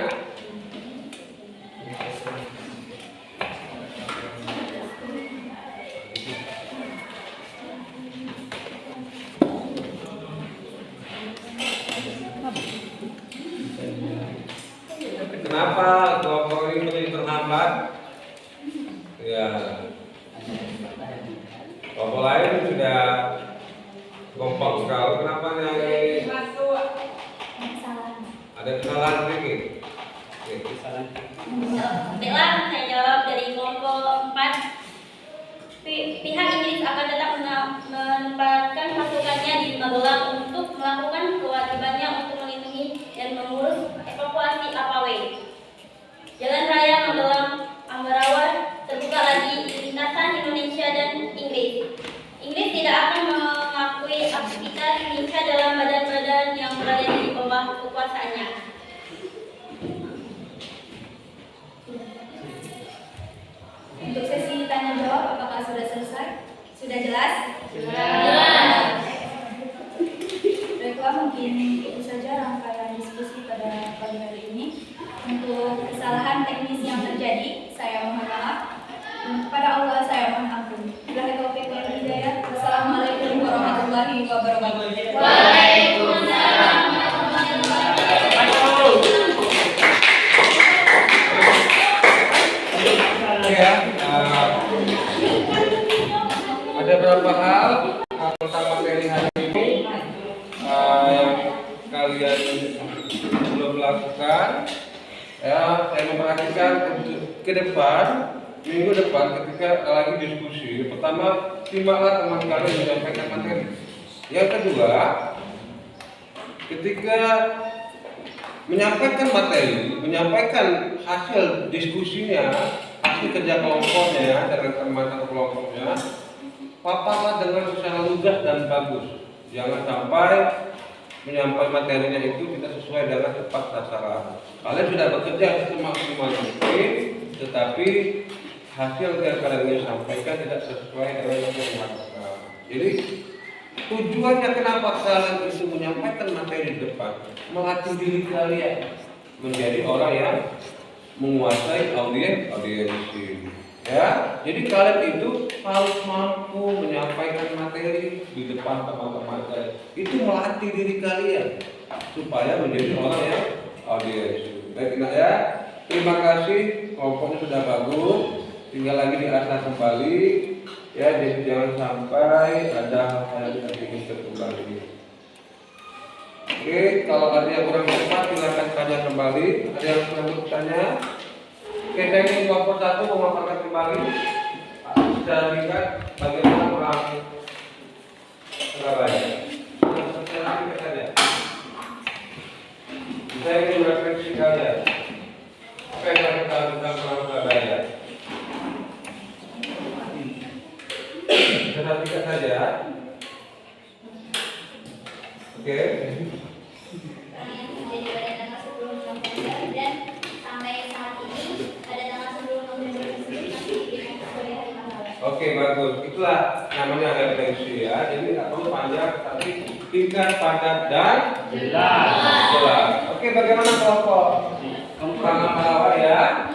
Kenapa kelompok ini menjadi terhambat? Ya, kelompok lain sudah kompak sekali. Kenapa yang ini ada kesalahan sedikit? Oke. Baiklah, saya jawab dari kelompok 4. Pihak Inggris akan tetap menempatkan pasukannya di Magelang untuk melakukan kewajibannya untuk melindungi dan mengurus evakuasi APW. Jalan raya Magelang Ambarawa terbuka lagi di lintasan Indonesia dan Inggris. Inggris tidak akan mengakui aktivitas Indonesia dalam badan-badan yang berada di bawah kekuasaannya. Untuk sesi tanya jawab, apakah sudah selesai? Sudah jelas? Jelas. Baiklah, mungkin itu saja rangkaian diskusi pada pagi hari ini. Untuk kesalahan teknis yang terjadi, saya mohon maaf. Kepada Allah saya mohon ampun. Billahi taufiq wal hidayah. Wassalamualaikum warahmatullahi wabarakatuh. Waalaikumsalam warahmatullahi wabarakatuh. Ya, ada beberapa hal tentang materi hari ini yang kalian belum lakukan. Ya, saya memperhatikan ke depan, minggu depan ketika lagi diskusi. Pertama, simaklah teman kalian menyampaikan materi. Yang kedua, ketika menyampaikan materi, menyampaikan hasil diskusinya, hasil kerja kelompoknya dengan teman atau kelompoknya, paparlah dengan secara lugas dan bagus. Jangan sampai menyampaikan materinya itu tidak sesuai dengan tepat sasaran. Kalian sudah bekerja semaksimal mungkin, tetapi hasil yang kalian ingin sampaikan tidak sesuai dengan yang diharapkan. Jadi tujuannya kenapa kalian itu menyampaikan materi di depan, melatih diri kalian menjadi orang yang menguasai audiensi. Ya, jadi kalian itu harus mampu menyampaikan materi di depan teman-teman kalian. Itu melatih diri kalian supaya menjadi orang yang audiensi. Baik, nah ya, terima kasih. Kelompoknya sudah bagus. Tinggal lagi diasah kembali. Ya, jadi jangan sampai ada hal-hal yang ingin terulang ini. Oke, kalau ada yang kurang tepat silakan tanya kembali. Ada yang kurang bertanya? Oke, saya ingin kelompok 1 memaparkan kembali secara singkat bagaimana orang Surabaya. Secara singkat saja. Saya ingin merefleksi kalian. Apa yang kalian tahu tentang orang Surabaya? Secara singkat saja. Oke. Perang yang terjadi pada tanggal 10 November dan sampai saat ini pada tanggal 10 November tersebut masih diberikan sebagai hari pahlawan. Oke, bagus. Itulah namanya refleksi ya. Jadi tidak perlu panjang, tapi singkat, padat dan jelas. Oke, bagaimana kelompok perang pahlawan ya?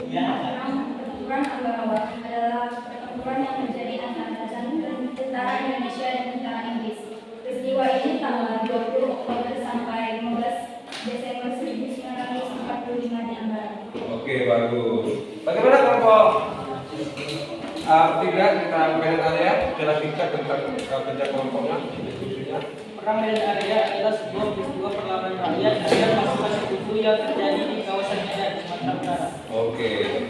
Pertempuran Ambarawa adalah pertempuran yang terjadi antara tentara Indonesia dan tentara Inggris. Peristiwa ini tanggal 20 Oktober sampai 15 Desember 1945 di Ambarawa. Oke, bagus. Bagaimana kelompok tiga kita main area secara singkat tentang kerja kelompoknya, diskusinya. Perang Medan Area adalah sebuah peristiwa perlawanan rakyat terhadap pasukan sekutu yang terjadi di kawasan Medan, Sumatera Utara. Oke.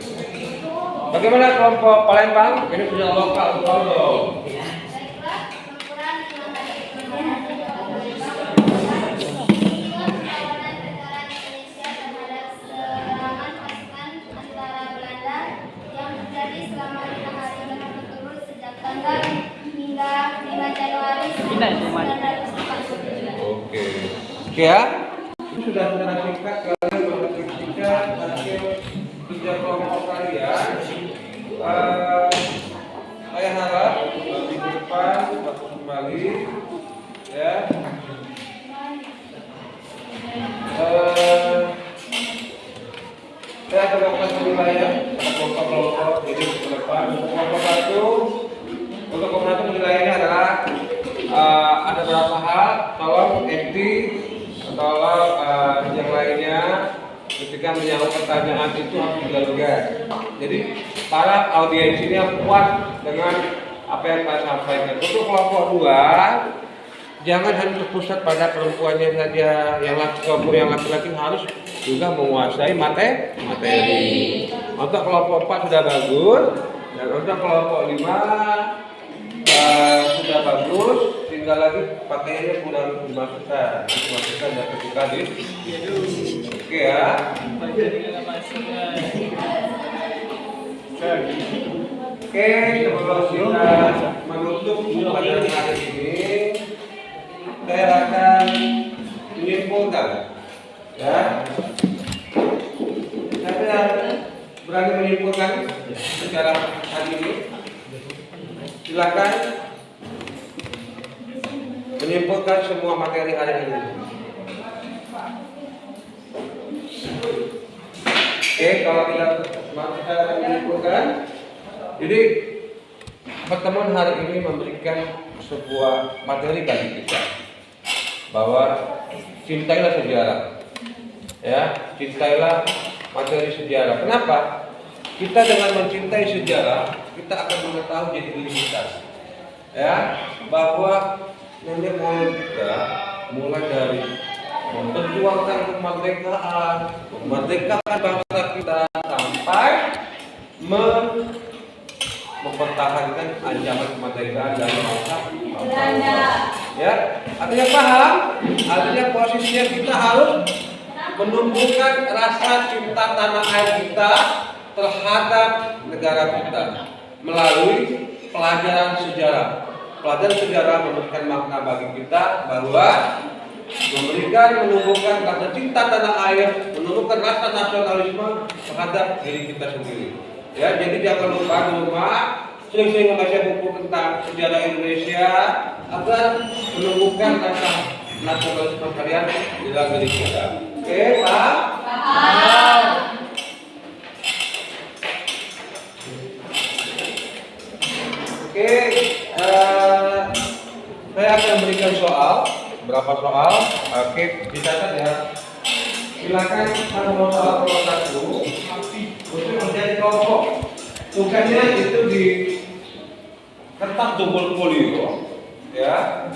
Bagaimana kelompok Palembang? Ini punya lokal kelompok. Baiklah, pertempuran yang tadi perlawanan tentara Indonesia terhadap serangan pasukan antara Belanda yang terjadi selama 5 hari berturut-turut sejak tanggal hingga 5 Januari 1947. Oke. Oke ya. Ini sudah secara singkat kalian merefleksikan hasil kerja kelompok kalian. Saya harap minggu depan waktu kembali ya. Saya akan melakukan penilaian kelompok-kelompok ini ke depan. Kelompok 1 untuk kelompok 1 penilaiannya adalah ada beberapa hal, tolong Ekti, tolong yang lainnya ketika menjawab pertanyaan itu harus digagas. Jadi para audiens ini yang kuat dengan apa yang saya sampaikan. Untuk kelompok 2, jangan hanya terpusat pada perempuannya saja. Kelompok yang laki-laki harus juga menguasai materi. Untuk kelompok 4 sudah bagus, dan untuk kelompok 5 sudah bagus. Tinggal lagi pakaiannya kurang dimasukkan dan ketika di. Oke ya. Oke, sebelum kita menutup pada hari ini, saya akan menyimpulkan, ya. Saya berani menyimpulkan secara hari ini. Silakan menyimpulkan semua materi hari ini. Oke, kalau tidak kita menyimpulkan. Jadi pertemuan hari ini memberikan sebuah materi bagi kita bahwa cintailah sejarah, ya, cintailah materi sejarah. Kenapa? Kita dengan mencintai sejarah, kita akan mengetahui jadi diri kita, ya, bahwa nenek moyang kita mulai dari memperjuangkan kemerdekaan, memerdekakan bangsa kita sampai mempertahankan ancaman kemerdekaan dari bangsa Belanda. Ya, artinya paham? Artinya posisinya kita harus menumbuhkan rasa cinta tanah air kita terhadap negara kita melalui pelajaran sejarah. Pelajaran sejarah memberikan makna bagi kita bahwa memberikan, menumbuhkan rasa cinta tanah air, menumbuhkan rasa nasionalisme terhadap diri kita sendiri. Ya, jadi jangan lupa di rumah sering-sering membaca buku tentang sejarah Indonesia agar menumbuhkan rasa nasionalisme kalian di dalam diri kita. Oke, Pak? Oke, saya akan berikan soal, berapa soal? Oke, dicatat ya. Silakan kalau soal nomor 1 untuk menjadi kelompok. Tugasnya itu di kertas double folio, ya.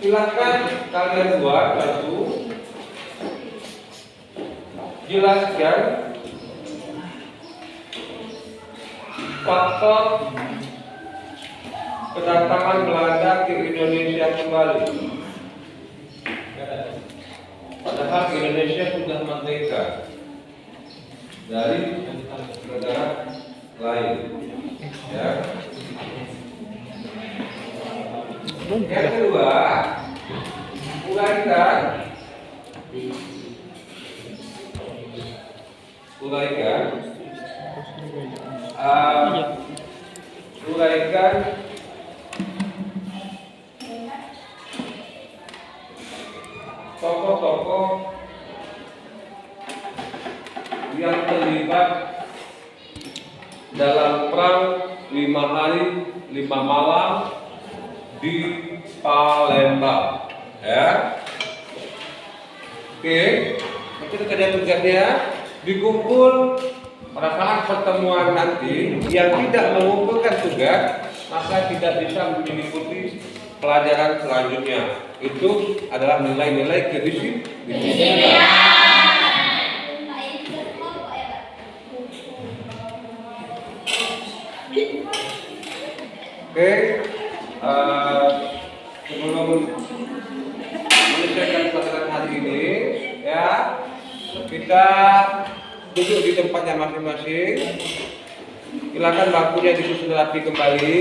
Silakan kalian buat satu. Jelaskan faktor kedatangan Belanda ke Indonesia kembali. Padahal Indonesia sudah merdeka dari negara lain. Ya. Yang kedua, uraikan tokoh-tokoh yang terlibat dalam perang 5 hari 5 malam di Palembang. Ya. Oke, itu tugasnya dikumpul pada saat pertemuan nanti. Yang tidak mengumpulkan tugas maka tidak bisa mengikuti pelajaran selanjutnya. Itu adalah nilai-nilai kedisiplinan. Oke, sebelum menyelesaikan pelajaran hari ini, ya kita duduk di tempatnya masing-masing. Silakan bangkunya disusun rapi kembali.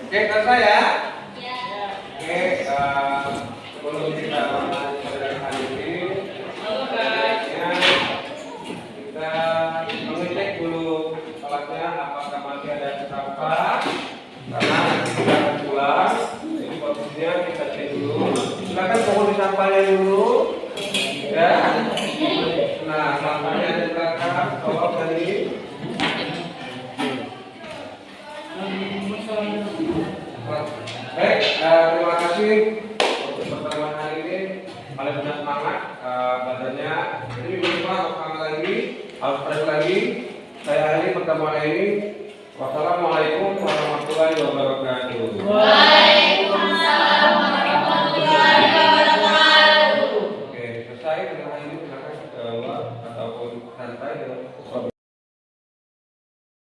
Oke, selesai ya? Oke, sebelum kita mulai pelajaran hari ini, ya, kita mengecek dulu kelasnya apakah masih ada kesalahan. Karena kita akan pulang, jadi posisinya kita cek dulu. Silakan fokus di sampahnya dulu, ya. Nah, sampahnya di belakang, tolong tadi. Baik, terima kasih untuk pertemuan hari ini. Paling punya semangat badannya. Jadi minggu depan harus fresh lagi. Saya akhiri pertemuan ini. Wassalamualaikum warahmatullahi wabarakatuh. Waalaikumsalam warahmatullahi wabarakatuh. Oke, selesai dengan hari ini. Silakan keluar ataupun santai dengan